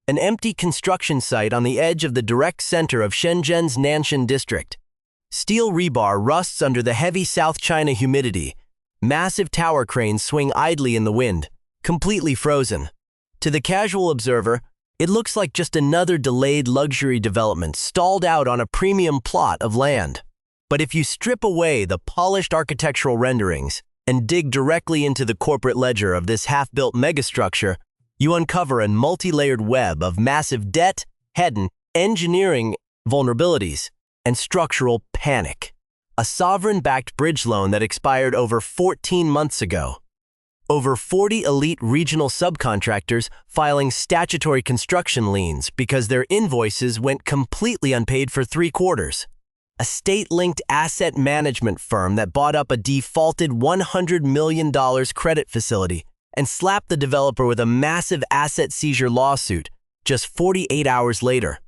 an empty construction site on the edge of the direct center of Shenzhen's Nanshan district. Steel rebar rusts under the heavy South China humidity. Massive tower cranes swing idly in the wind, completely frozen. To the casual observer, it looks like just another delayed luxury development stalled out on a premium plot of land. But if you strip away the polished architectural renderings and dig directly into the corporate ledger of this half-built megastructure, you uncover a multi-layered web of massive debt, hidden engineering vulnerabilities, and structural panic. A sovereign-backed bridge loan that expired over 14 months ago. Over 40 elite regional subcontractors filing statutory construction liens because their invoices went completely unpaid for 3 quarters. A state-linked asset management firm that bought up a defaulted $100 million credit facility and slapped the developer with a massive asset seizure lawsuit just 48 hours later.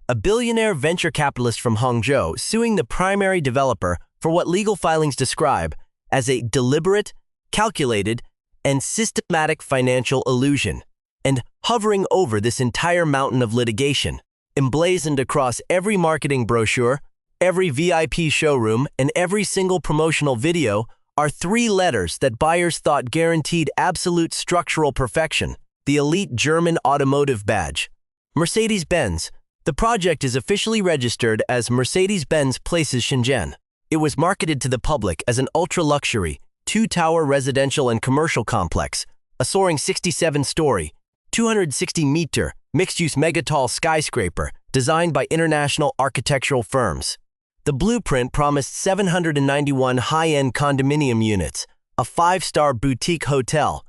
A billionaire venture capitalist from Hangzhou suing the primary developer for what legal filings describe as a deliberate, calculated, and systematic financial illusion, and hovering over this entire mountain of litigation, emblazoned across every marketing brochure, every VIP showroom, and every single promotional video, are 3 letters that buyers thought guaranteed absolute structural perfection: the elite German automotive badge. Mercedes-Benz. The project is officially registered as Mercedes-Benz Places Shenzhen. It was marketed to the public as an ultra-luxury, 2-tower residential and commercial complex, a soaring 67-story, 260-meter, mixed-use megatall skyscraper designed by international architectural firms. The blueprint promised 791 high-end condominium units, a 5-star boutique hotel,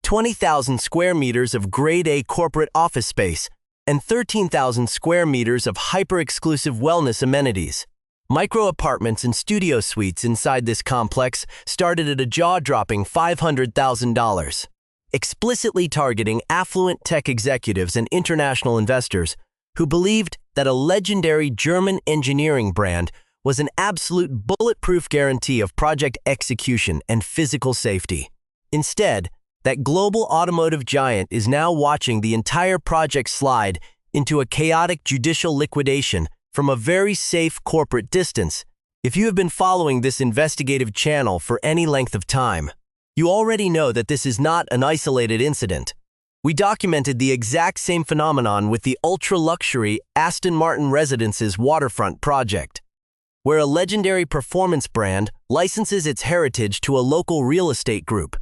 20,000 square meters of Grade A corporate office space, and 13,000 square meters of hyper-exclusive wellness amenities. Micro-apartments and studio suites inside this complex started at a jaw-dropping $500,000. Explicitly targeting affluent tech executives and international investors who believed that a legendary German engineering brand was an absolute bulletproof guarantee of project execution and physical safety. Instead, that global automotive giant is now watching the entire project slide into a chaotic judicial liquidation from a very safe corporate distance. If you have been following this investigative channel for any length of time, you already know that this is not an isolated incident. We documented the exact same phenomenon with the ultra-luxury Aston Martin Residences waterfront project, where a legendary performance brand licenses its heritage to a local real estate group.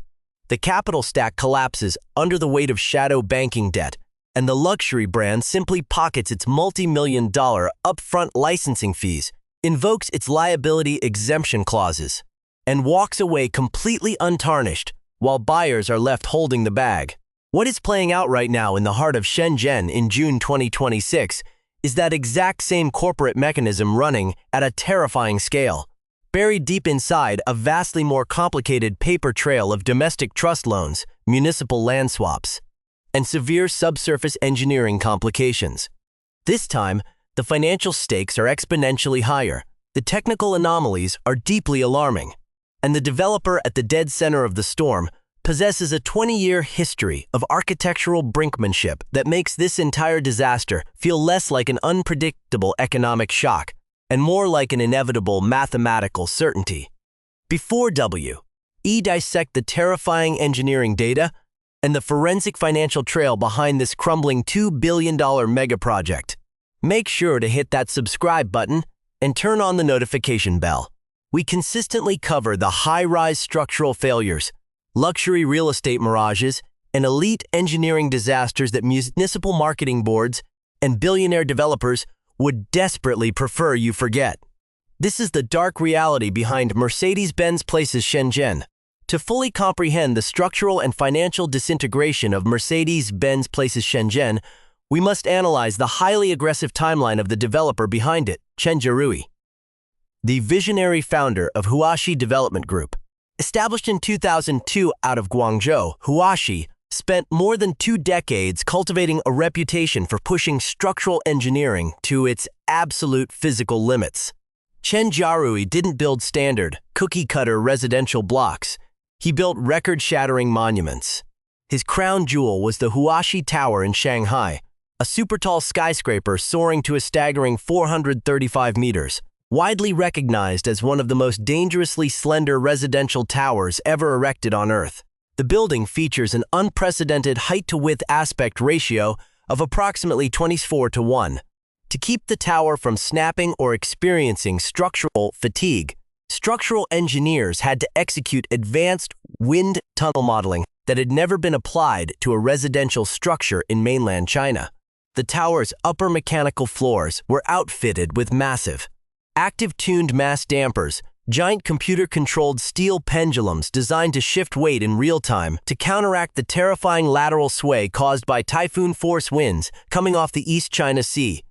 The capital stack collapses under the weight of shadow banking debt, and the luxury brand simply pockets its multi-million-dollar upfront licensing fees, invokes its liability exemption clauses, and walks away completely untarnished, while buyers are left holding the bag. What is playing out right now in the heart of Shenzhen in June 2026 is that exact same corporate mechanism running at a terrifying scale. Buried deep inside a vastly more complicated paper trail of domestic trust loans, municipal land swaps, and severe subsurface engineering complications. This time, the financial stakes are exponentially higher, the technical anomalies are deeply alarming, and the developer at the dead center of the storm possesses a 20-year history of architectural brinkmanship that makes this entire disaster feel less like an unpredictable economic shock and more like an inevitable mathematical certainty. Before we dissect the terrifying engineering data and the forensic financial trail behind this crumbling $2 billion mega-project, make sure to hit that subscribe button and turn on the notification bell. We consistently cover the high-rise structural failures, luxury real estate mirages, and elite engineering disasters that municipal marketing boards and billionaire developers would desperately prefer you forget. This is the dark reality behind Mercedes-Benz Places Shenzhen. To fully comprehend the structural and financial disintegration of Mercedes-Benz Places Shenzhen, we must analyze the highly aggressive timeline of the developer behind it, Chen Jiarui. The visionary founder of Huaxi Development Group. Established in 2002 out of Guangzhou, Huaxi spent more than 2 decades cultivating a reputation for pushing structural engineering to its absolute physical limits. Chen Jiarui didn't build standard, cookie-cutter residential blocks. He built record-shattering monuments. His crown jewel was the Huaxi Tower in Shanghai, a super-tall skyscraper soaring to a staggering 435 meters, widely recognized as one of the most dangerously slender residential towers ever erected on Earth. The building features an unprecedented height-to-width aspect ratio of approximately 24:1. To keep the tower from snapping or experiencing structural fatigue, structural engineers had to execute advanced wind tunnel modeling that had never been applied to a residential structure in mainland China. The tower's upper mechanical floors were outfitted with massive, active-tuned mass dampers, giant computer-controlled steel pendulums designed to shift weight in real time to counteract the terrifying lateral sway caused by typhoon-force winds coming off the East China Sea.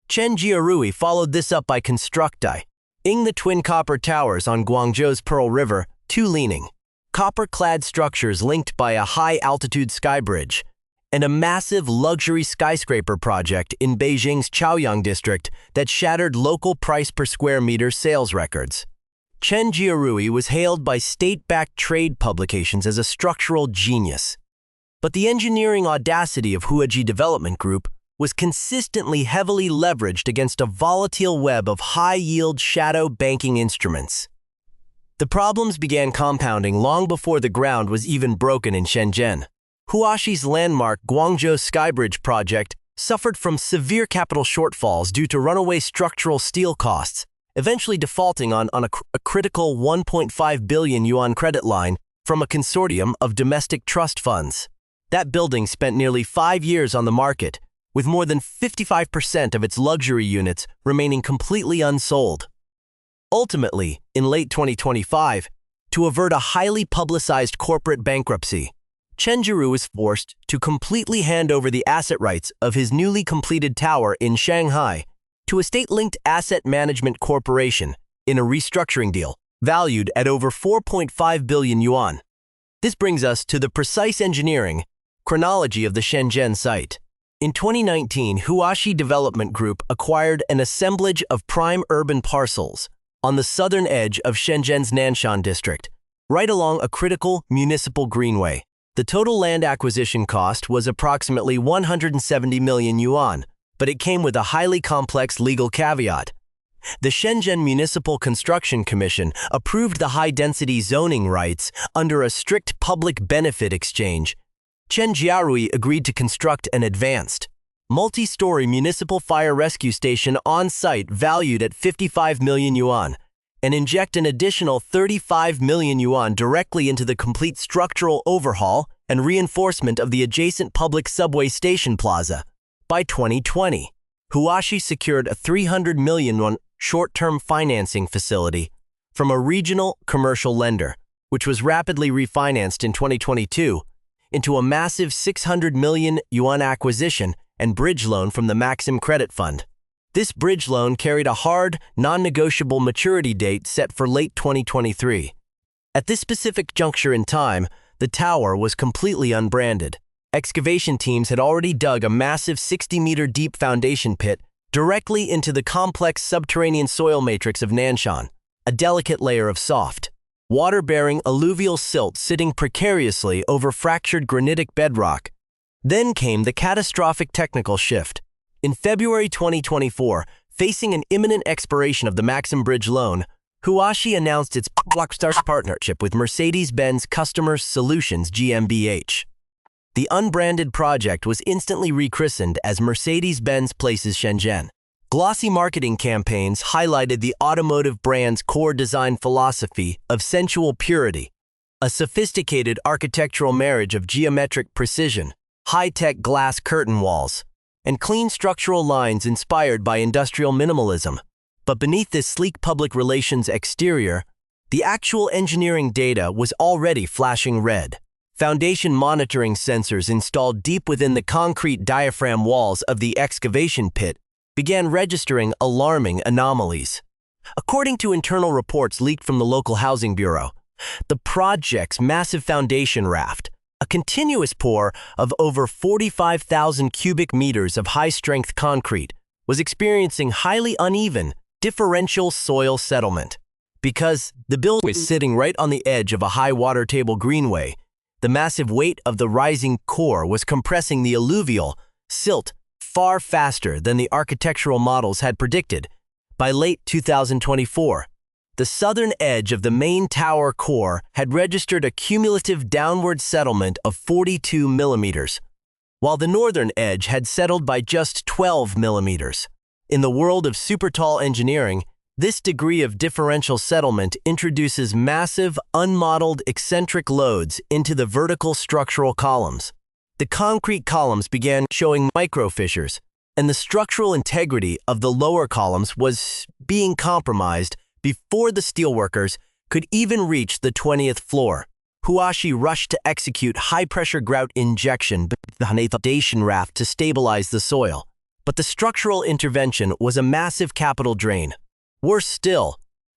Chen Jiarui followed this up by constructing the twin copper towers on Guangzhou's Pearl River, two leaning, copper-clad structures linked by a high-altitude sky bridge, and a massive luxury skyscraper project in Beijing's Chaoyang district that shattered local price per square meter sales records. Chen Jiarui was hailed by state-backed trade publications as a structural genius. But the engineering audacity of Huaji Development Group was consistently heavily leveraged against a volatile web of high-yield shadow banking instruments. The problems began compounding long before the ground was even broken in Shenzhen. Huaxi's landmark Guangzhou Skybridge project suffered from severe capital shortfalls due to runaway structural steel costs, eventually defaulting on a critical 1.5 billion yuan credit line from a consortium of domestic trust funds. That building spent nearly 5 years on the market, with more than 55% of its luxury units remaining completely unsold. Ultimately, in late 2025, to avert a highly publicized corporate bankruptcy, Chen Jiarui was forced to completely hand over the asset rights of his newly completed tower in Shanghai to a state-linked asset management corporation in a restructuring deal valued at over 4.5 billion yuan. This brings us to the precise engineering chronology of the Shenzhen site. In 2019, Huaxi Development Group acquired an assemblage of prime urban parcels on the southern edge of Shenzhen's Nanshan district, right along a critical municipal greenway. The total land acquisition cost was approximately 170 million yuan, but it came with a highly complex legal caveat. The Shenzhen Municipal Construction Commission approved the high-density zoning rights under a strict public benefit exchange. Chen Jiarui agreed to construct an advanced, multi-story municipal fire rescue station on-site valued at 55 million yuan and inject an additional 35 million yuan directly into the complete structural overhaul and reinforcement of the adjacent public subway station plaza. By 2020, Huaxi secured a 300 million yuan short-term financing facility from a regional commercial lender, which was rapidly refinanced in 2022 into a massive 600 million yuan acquisition and bridge loan from the Maxim Credit Fund. This bridge loan carried a hard, non-negotiable maturity date set for late 2023. At this specific juncture in time, the tower was completely unbranded. Excavation teams had already dug a massive 60-meter deep foundation pit directly into the complex subterranean soil matrix of Nanshan, a delicate layer of soft, water-bearing alluvial silt sitting precariously over fractured granitic bedrock. Then came the catastrophic technical shift. In February 2024, facing an imminent expiration of the Maxim Bridge loan, Huaxi announced its blockbuster partnership with Mercedes-Benz Customer Solutions GmbH. The unbranded project was instantly rechristened as Mercedes-Benz Places Shenzhen. Glossy marketing campaigns highlighted the automotive brand's core design philosophy of sensual purity, a sophisticated architectural marriage of geometric precision, high-tech glass curtain walls, and clean structural lines inspired by industrial minimalism. But beneath this sleek public relations exterior, the actual engineering data was already flashing red. Foundation monitoring sensors installed deep within the concrete diaphragm walls of the excavation pit began registering alarming anomalies. According to internal reports leaked from the local housing bureau, the project's massive foundation raft, a continuous pour of over 45,000 cubic meters of high-strength concrete, was experiencing highly uneven, differential soil settlement. Because the building was sitting right on the edge of a high water table greenway, the massive weight of the rising core was compressing the alluvial, silt, far faster than the architectural models had predicted. By late 2024, the southern edge of the main tower core had registered a cumulative downward settlement of 42 millimeters, while the northern edge had settled by just 12 millimeters. In the world of super-tall engineering, this degree of differential settlement introduces massive, unmodeled eccentric loads into the vertical structural columns. The concrete columns began showing microfissures, and the structural integrity of the lower columns was being compromised before the steelworkers could even reach the 20th floor. Huashi rushed to execute high-pressure grout injection beneath the foundation raft to stabilize the soil. But the structural intervention was a massive capital drain. Worse still,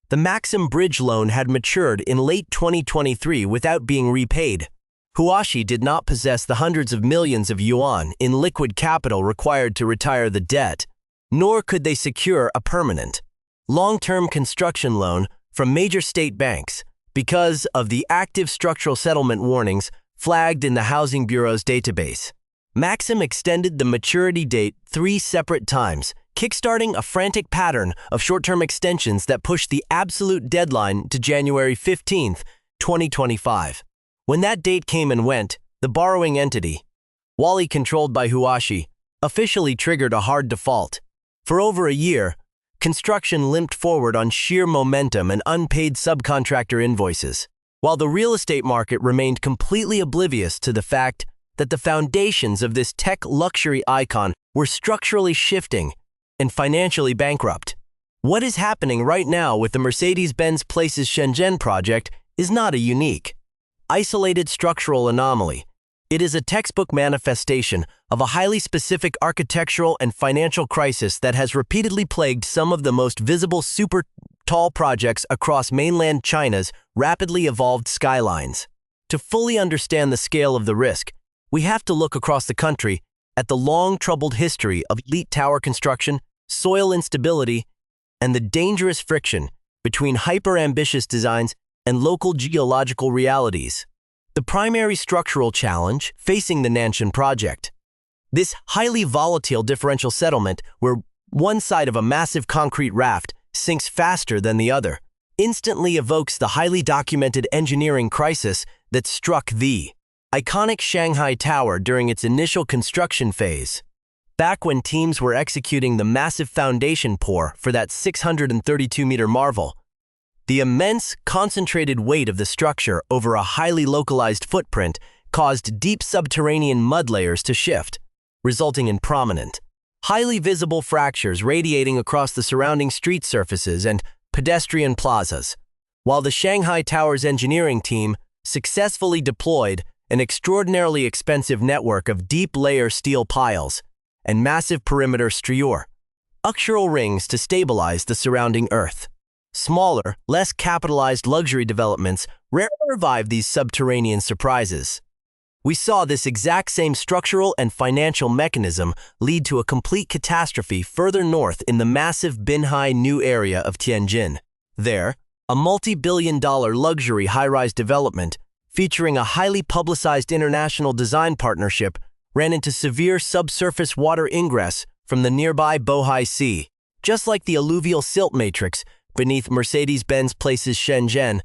the Maxim Bridge loan had matured in late 2023 without being repaid. Huashi did not possess the hundreds of millions of yuan in liquid capital required to retire the debt, nor could they secure a permanent, long-term construction loan from major state banks because of the active structural settlement warnings flagged in the Housing Bureau's database. Maxim extended the maturity date 3 separate times, kickstarting a frantic pattern of short-term extensions that pushed the absolute deadline to January 15, 2025. When that date came and went, the borrowing entity, Wally controlled by Huashi, officially triggered a hard default. For over a year, construction limped forward on sheer momentum and unpaid subcontractor invoices, while the real estate market remained completely oblivious to the fact that the foundations of this tech luxury icon were structurally shifting and financially bankrupt. What is happening right now with the Mercedes-Benz Places Shenzhen project is not a unique, isolated structural anomaly. It is a textbook manifestation of a highly specific architectural and financial crisis that has repeatedly plagued some of the most visible super-tall projects across mainland China's rapidly evolved skylines. To fully understand the scale of the risk, we have to look across the country at the long-troubled history of elite tower construction, soil instability, and the dangerous friction between hyper-ambitious designs and local geological realities. The primary structural challenge facing the Nanshan project. This highly volatile differential settlement, where one side of a massive concrete raft sinks faster than the other, instantly evokes the highly documented engineering crisis that struck the iconic Shanghai Tower during its initial construction phase. Back when teams were executing the massive foundation pour for that 632-meter marvel, the immense, concentrated weight of the structure over a highly localized footprint caused deep subterranean mud layers to shift, resulting in prominent, highly visible fractures radiating across the surrounding street surfaces and pedestrian plazas, while the Shanghai Tower's engineering team successfully deployed an extraordinarily expensive network of deep-layer steel piles and massive perimeter structural rings to stabilize the surrounding earth. Smaller, less capitalized luxury developments rarely survive these subterranean surprises. We saw this exact same structural and financial mechanism lead to a complete catastrophe further north in the massive Binhai New area of Tianjin. There, a multi-billion-dollar luxury high-rise development featuring a highly publicized international design partnership ran into severe subsurface water ingress from the nearby Bohai Sea. Just like the alluvial silt matrix beneath Mercedes-Benz Places Shenzhen,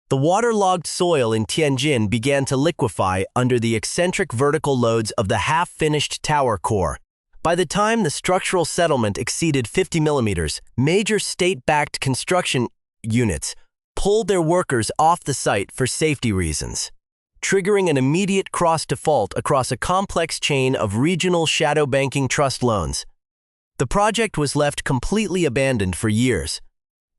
the waterlogged soil in Tianjin began to liquefy under the eccentric vertical loads of the half-finished tower core. By the time the structural settlement exceeded 50 millimeters, major state-backed construction units pulled their workers off the site for safety reasons, triggering an immediate cross-default across a complex chain of regional shadow banking trust loans. The project was left completely abandoned for years,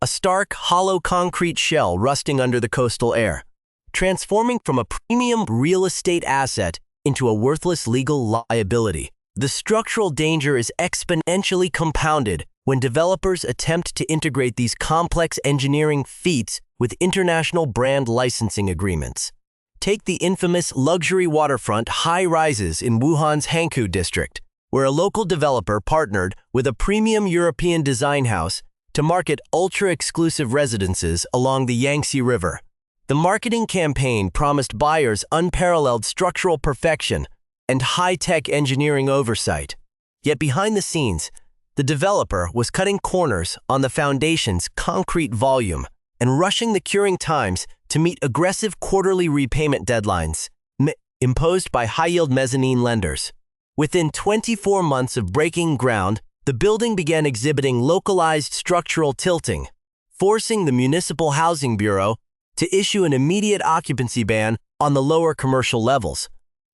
a stark, hollow concrete shell rusting under the coastal air, transforming from a premium real estate asset into a worthless legal liability. The structural danger is exponentially compounded when developers attempt to integrate these complex engineering feats with international brand licensing agreements. Take the infamous luxury waterfront high-rises in Wuhan's Hangzhou district, where a local developer partnered with a premium European design house to market ultra-exclusive residences along the Yangtze River. The marketing campaign promised buyers unparalleled structural perfection and high-tech engineering oversight. Yet behind the scenes, the developer was cutting corners on the foundation's concrete volume and rushing the curing times to meet aggressive quarterly repayment deadlines imposed by high-yield mezzanine lenders. Within 24 months of breaking ground, the building began exhibiting localized structural tilting, forcing the Municipal Housing Bureau to issue an immediate occupancy ban on the lower commercial levels.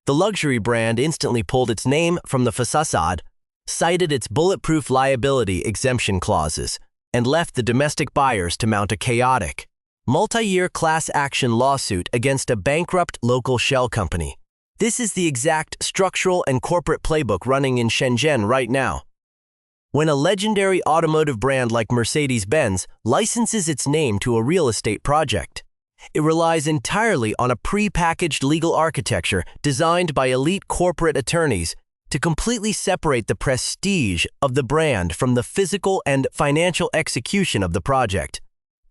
The luxury brand instantly pulled its name from the facade, cited its bulletproof liability exemption clauses, and left the domestic buyers to mount a chaotic, multi-year class action lawsuit against a bankrupt local shell company. This is the exact structural and corporate playbook running in Shenzhen right now. When a legendary automotive brand like Mercedes-Benz licenses its name to a real estate project, it relies entirely on a pre-packaged legal architecture designed by elite corporate attorneys to completely separate the prestige of the brand from the physical and financial execution of the project.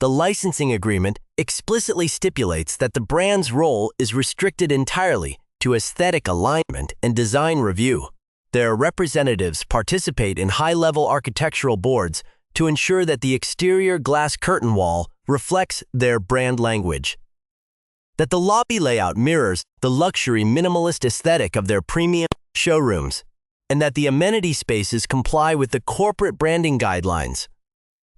The licensing agreement explicitly stipulates that the brand's role is restricted entirely to aesthetic alignment and design review. Their representatives participate in high-level architectural boards to ensure that the exterior glass curtain wall reflects their brand language, that the lobby layout mirrors the luxury minimalist aesthetic of their premium showrooms, and that the amenity spaces comply with the corporate branding guidelines.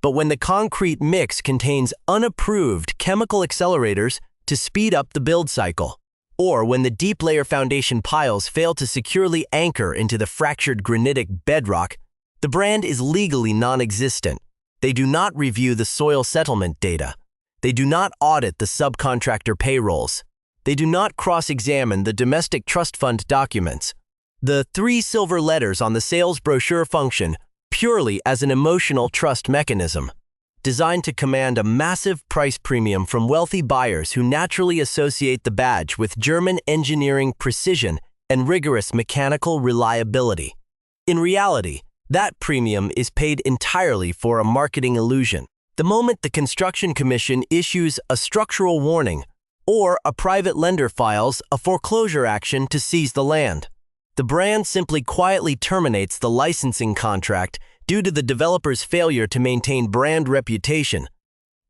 But when the concrete mix contains unapproved chemical accelerators to speed up the build cycle, or when the deep layer foundation piles fail to securely anchor into the fractured granitic bedrock, the brand is legally non-existent. They do not review the soil settlement data. They do not audit the subcontractor payrolls. They do not cross-examine the domestic trust fund documents. The 3 silver letters on the sales brochure function purely as an emotional trust mechanism, designed to command a massive price premium from wealthy buyers who naturally associate the badge with German engineering precision and rigorous mechanical reliability. In reality, that premium is paid entirely for a marketing illusion. The moment the construction commission issues a structural warning or a private lender files a foreclosure action to seize the land, the brand simply quietly terminates the licensing contract due to the developer's failure to maintain brand reputation,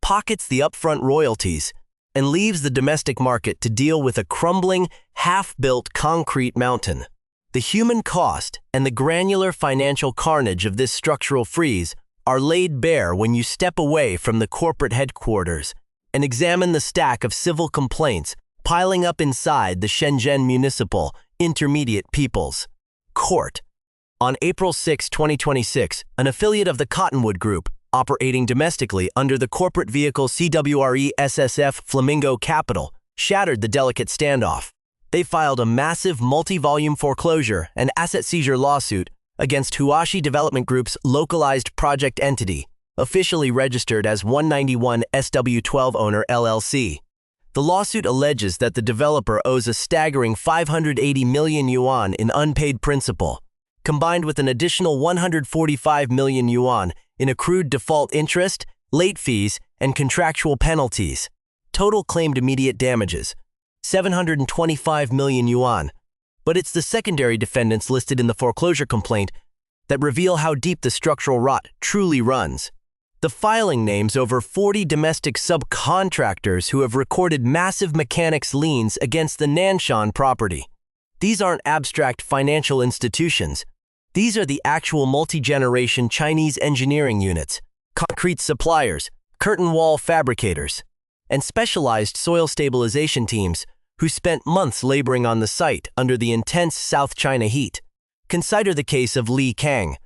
pockets the upfront royalties, and leaves the domestic market to deal with a crumbling, half-built concrete mountain. The human cost and the granular financial carnage of this structural freeze are laid bare when you step away from the corporate headquarters and examine the stack of civil complaints piling up inside the Shenzhen Municipal Intermediate People's Court. On April 6, 2026, an affiliate of the Cottonwood Group, operating domestically under the corporate vehicle CWRE SSF Flamingo Capital, shattered the delicate standoff. They filed a massive multi-volume foreclosure and asset seizure lawsuit against Huashi Development Group's localized project entity, officially registered as 191 SW12 Owner LLC. The lawsuit alleges that the developer owes a staggering 580 million yuan in unpaid principal, combined with an additional 145 million yuan in accrued default interest, late fees, and contractual penalties. Total claimed immediate damages, 725 million yuan. But it's the secondary defendants listed in the foreclosure complaint that reveal how deep the structural rot truly runs. The filing names over 40 domestic subcontractors who have recorded massive mechanics liens against the Nanshan property. These aren't abstract financial institutions. These are the actual multi-generation Chinese engineering units, concrete suppliers, curtain wall fabricators, and specialized soil stabilization teams who spent months laboring on the site under the intense South China heat. Consider the case of Li Kang,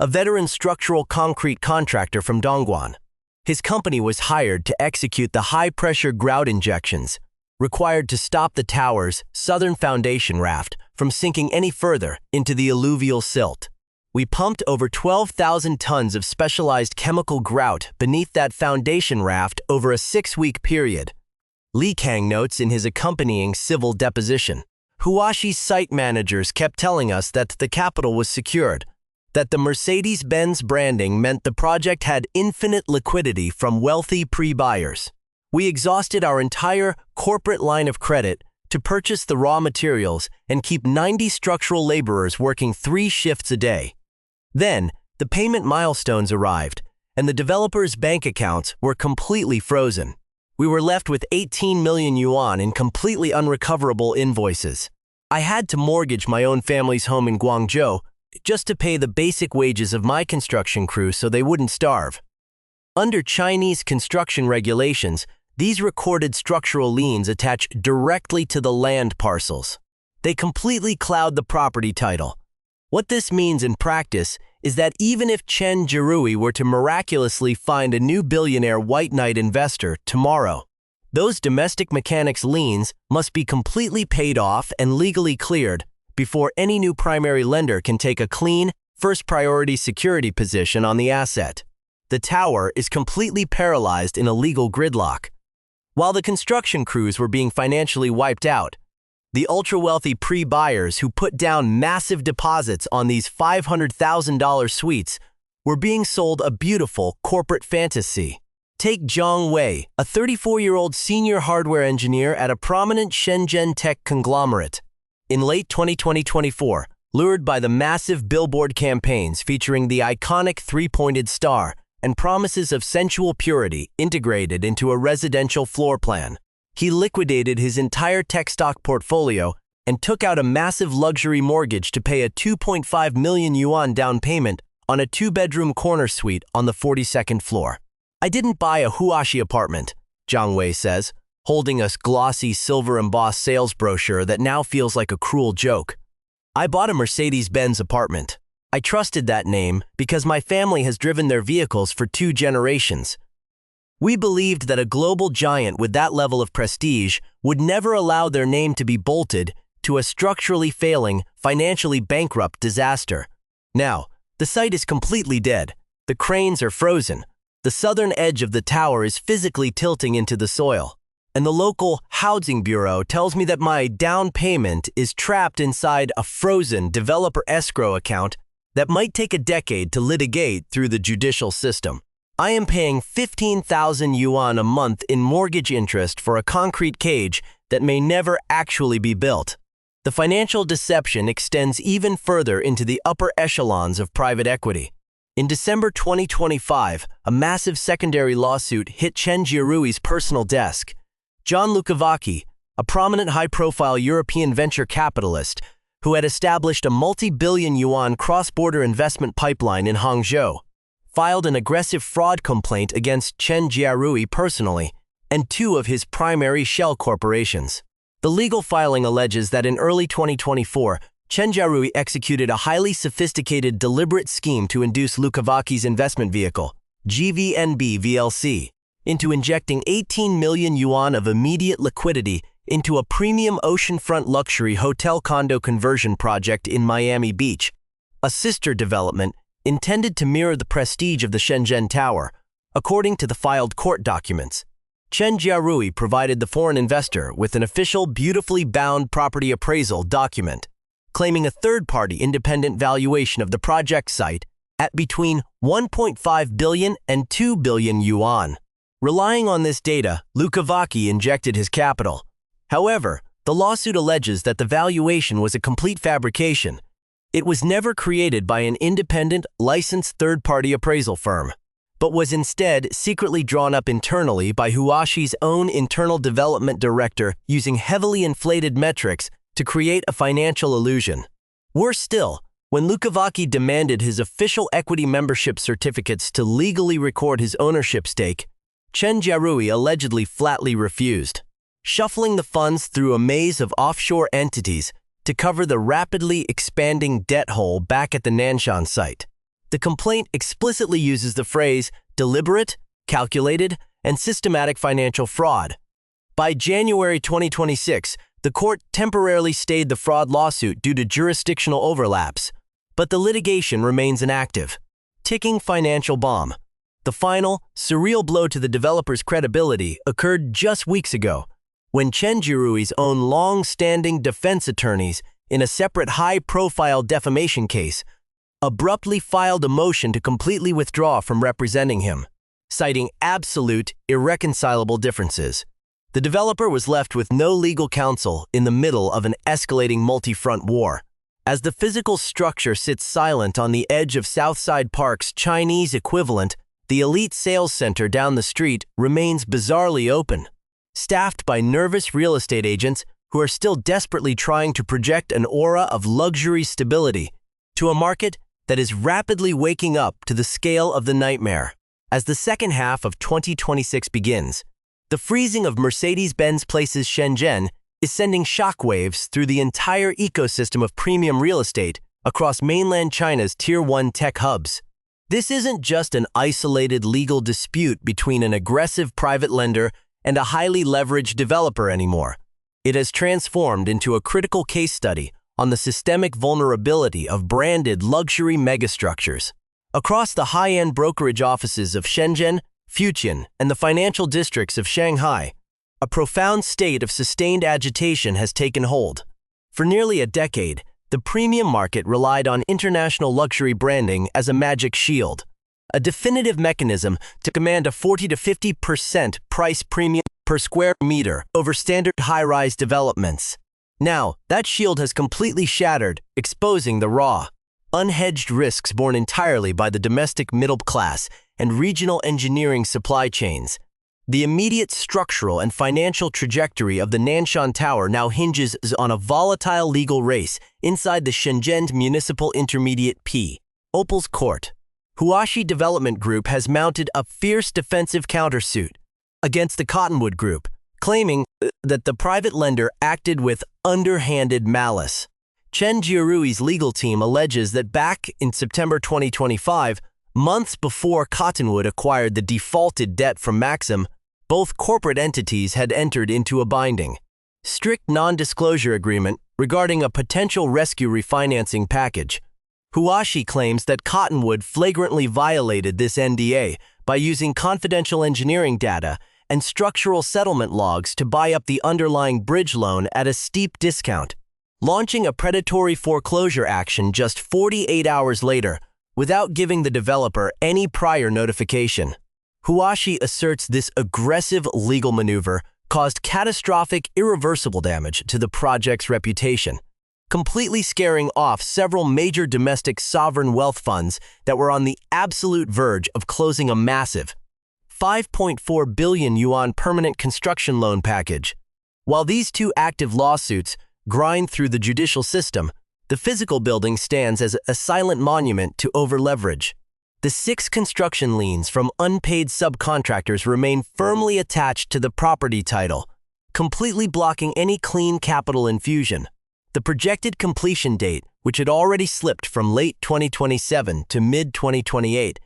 a veteran structural concrete contractor from Dongguan. His company was hired to execute the high-pressure grout injections required to stop the tower's southern foundation raft from sinking any further into the alluvial silt. We pumped over 12,000 tons of specialized chemical grout beneath that foundation raft over a 6-week period. Li Kang notes in his accompanying civil deposition. Huashi's site managers kept telling us that the capital was secured, that the Mercedes-Benz branding meant the project had infinite liquidity from wealthy pre-buyers. We exhausted our entire corporate line of credit to purchase the raw materials and keep 90 structural laborers working 3 shifts a day. Then, the payment milestones arrived, and the developers' bank accounts were completely frozen. We were left with 18 million yuan in completely unrecoverable invoices. I had to mortgage my own family's home in Guangzhou just to pay the basic wages of my construction crew so they wouldn't starve. Under Chinese construction regulations, these recorded structural liens attach directly to the land parcels. They completely cloud the property title. What this means in practice is that even if Chen Jirui were to miraculously find a new billionaire white knight investor tomorrow, those domestic mechanics liens must be completely paid off and legally cleared before any new primary lender can take a clean, first-priority security position on the asset. The tower is completely paralyzed in a legal gridlock. While the construction crews were being financially wiped out, the ultra-wealthy pre-buyers who put down massive deposits on these $500,000 suites were being sold a beautiful corporate fantasy. Take Zhang Wei, a 34-year-old senior hardware engineer at a prominent Shenzhen tech conglomerate. In late 2024, lured by the massive billboard campaigns featuring the iconic three-pointed star and promises of sensual purity integrated into a residential floor plan, he liquidated his entire tech stock portfolio and took out a massive luxury mortgage to pay a 2.5 million yuan down payment on a two-bedroom corner suite on the 42nd floor. "I didn't buy a Huashi apartment," Zhang Wei says, holding a glossy silver-embossed sales brochure that now feels like a cruel joke. "I bought a Mercedes-Benz apartment. I trusted that name because my family has driven their vehicles for 2 generations. We believed that a global giant with that level of prestige would never allow their name to be bolted to a structurally failing, financially bankrupt disaster. Now, the site is completely dead. The cranes are frozen. The southern edge of the tower is physically tilting into the soil. And the local housing bureau tells me that my down payment is trapped inside a frozen developer escrow account that might take a decade to litigate through the judicial system. I am paying 15,000 yuan a month in mortgage interest for a concrete cage that may never actually be built." The financial deception extends even further into the upper echelons of private equity. In December 2025, a massive secondary lawsuit hit Chen Jirui's personal desk. John Lukavaki, a prominent high-profile European venture capitalist who had established a multi-billion yuan cross-border investment pipeline in Hangzhou, filed an aggressive fraud complaint against Chen Jiarui personally and 2 of his primary shell corporations. The legal filing alleges that in early 2024, Chen Jiarui executed a highly sophisticated deliberate scheme to induce Lukavaki's investment vehicle, GVNB VLC, into injecting 18 million yuan of immediate liquidity into a premium oceanfront luxury hotel condo conversion project in Miami Beach, a sister development intended to mirror the prestige of the Shenzhen Tower. According to the filed court documents, Chen Jiarui provided the foreign investor with an official beautifully bound property appraisal document, claiming a third-party independent valuation of the project site at between 1.5 billion and 2 billion yuan. Relying on this data, Lukavaki injected his capital. However, the lawsuit alleges that the valuation was a complete fabrication. It was never created by an independent, licensed third-party appraisal firm, but was instead secretly drawn up internally by Huashi's own internal development director using heavily inflated metrics to create a financial illusion. Worse still, when Lukavaki demanded his official equity membership certificates to legally record his ownership stake, Chen Jiarui allegedly flatly refused, shuffling the funds through a maze of offshore entities to cover the rapidly expanding debt hole back at the Nanshan site. The complaint explicitly uses the phrase deliberate, calculated, and systematic financial fraud. By January 2026, the court temporarily stayed the fraud lawsuit due to jurisdictional overlaps, but the litigation remains an active, ticking financial bomb. The final, surreal blow to the developer's credibility occurred just weeks ago, when Chen Jirui's own long-standing defense attorneys, in a separate high-profile defamation case, abruptly filed a motion to completely withdraw from representing him, citing absolute, irreconcilable differences. The developer was left with no legal counsel in the middle of an escalating multi-front war. As the physical structure sits silent on the edge of Southside Park's Chinese equivalent, the elite sales center down the street remains bizarrely open, staffed by nervous real estate agents who are still desperately trying to project an aura of luxury stability to a market that is rapidly waking up to the scale of the nightmare. As the second half of 2026 begins, the freezing of Mercedes-Benz Place's Shenzhen is sending shockwaves through the entire ecosystem of premium real estate across mainland China's Tier 1 tech hubs. This isn't just an isolated legal dispute between an aggressive private lender and a highly leveraged developer anymore. It has transformed into a critical case study on the systemic vulnerability of branded luxury megastructures. Across the high-end brokerage offices of Shenzhen, Fujian, and the financial districts of Shanghai, a profound state of sustained agitation has taken hold. For nearly a decade, the premium market relied on international luxury branding as a magic shield, a definitive mechanism to command a 40 to 50% price premium per square meter over standard high-rise developments. Now, that shield has completely shattered, exposing the raw, unhedged risks borne entirely by the domestic middle class and regional engineering supply chains. The immediate structural and financial trajectory of the Nanshan Tower now hinges on a volatile legal race inside the Shenzhen Municipal Intermediate P. Opal's court. Huashi Development Group has mounted a fierce defensive countersuit against the Cottonwood Group, claiming that the private lender acted with underhanded malice. Chen Jiarui's legal team alleges that back in September 2025, months before Cottonwood acquired the defaulted debt from Maxim, both corporate entities had entered into a binding, strict non-disclosure agreement regarding a potential rescue refinancing package. Huashi claims that Cottonwood flagrantly violated this NDA by using confidential engineering data and structural settlement logs to buy up the underlying bridge loan at a steep discount, launching a predatory foreclosure action just 48 hours later without giving the developer any prior notification. Huashi asserts this aggressive legal maneuver caused catastrophic, irreversible damage to the project's reputation, completely scaring off several major domestic sovereign wealth funds that were on the absolute verge of closing a massive 5.4 billion yuan permanent construction loan package. While these two active lawsuits grind through the judicial system, the physical building stands as a silent monument to over-leverage. The 6 construction liens from unpaid subcontractors remain firmly attached to the property title, completely blocking any clean capital infusion. The projected completion date, which had already slipped from late 2027 to mid-2028,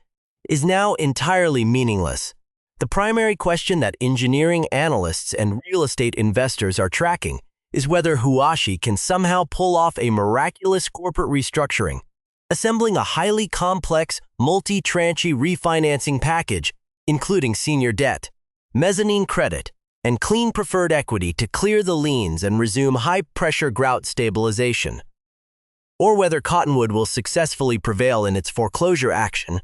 is now entirely meaningless. The primary question that engineering analysts and real estate investors are tracking is whether Huashi can somehow pull off a miraculous corporate restructuring, assembling a highly complex, multi-tranchy refinancing package, including senior debt, mezzanine credit, and clean preferred equity to clear the liens and resume high-pressure grout stabilization. Or whether Cottonwood will successfully prevail in its foreclosure action,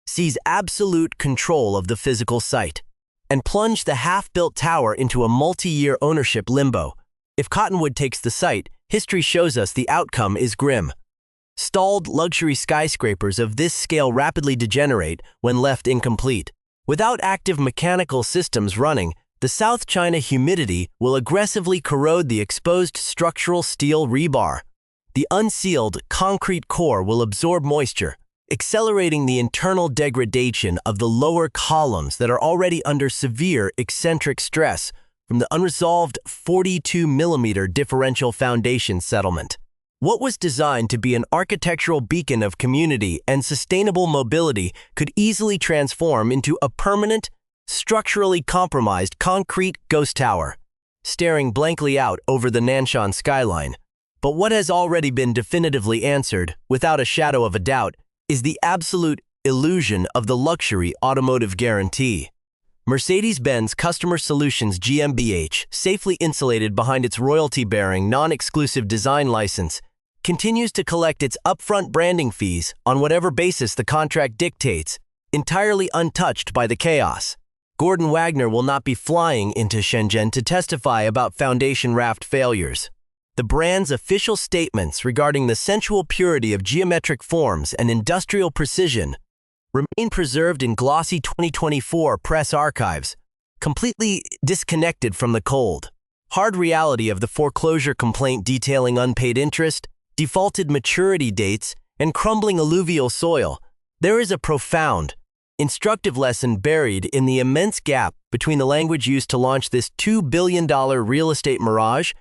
seize absolute control of the physical site, and plunge the half-built tower into a multi-year ownership limbo. If Cottonwood takes the site, history shows us the outcome is grim. Stalled luxury skyscrapers of this scale rapidly degenerate when left incomplete. Without active mechanical systems running, the South China humidity will aggressively corrode the exposed structural steel rebar. The unsealed concrete core will absorb moisture, accelerating the internal degradation of the lower columns that are already under severe eccentric stress from the unresolved 42mm differential foundation settlement. What was designed to be an architectural beacon of community and sustainable mobility could easily transform into a permanent, structurally compromised concrete ghost tower, staring blankly out over the Nanshan skyline. But what has already been definitively answered, without a shadow of a doubt, is the absolute illusion of the luxury automotive guarantee. Mercedes-Benz Customer Solutions GmbH, safely insulated behind its royalty-bearing, non-exclusive design license, continues to collect its upfront branding fees on whatever basis the contract dictates, entirely untouched by the chaos. Gordon Wagner will not be flying into Shenzhen to testify about foundation raft failures. the brand's official statements regarding the sensual purity of geometric forms and industrial precision remain preserved in glossy 2024 press archives, completely disconnected from the cold, hard reality of the foreclosure complaint detailing unpaid interest, defaulted maturity dates, and crumbling alluvial soil. There is a profound, instructive lesson buried in the immense gap between the language used to launch this $2 billion real estate mirage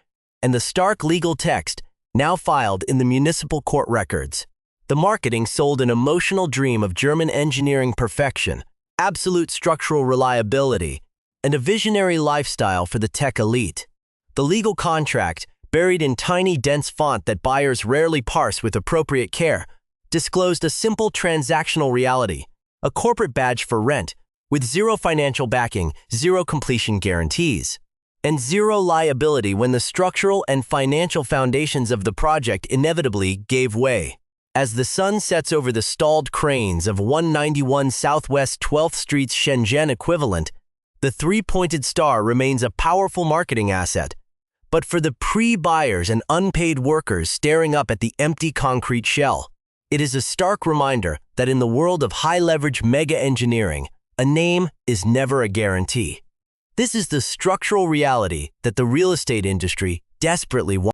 and the stark legal text now filed in the municipal court records. The marketing sold an emotional dream of German engineering perfection, absolute structural reliability, and a visionary lifestyle for the tech elite. The legal contract, buried in tiny, dense font that buyers rarely parse with appropriate care, disclosed a simple transactional reality, a corporate badge for rent, with zero financial backing, zero completion guarantees, and zero liability when the structural and financial foundations of the project inevitably gave way. As the sun sets over the stalled cranes of 191 Southwest 12th Street's Shenzhen equivalent, the three-pointed star remains a powerful marketing asset. But for the pre-buyers and unpaid workers staring up at the empty concrete shell, it is a stark reminder that in the world of high-leverage mega engineering, a name is never a guarantee. This is the structural reality that the real estate industry desperately wants.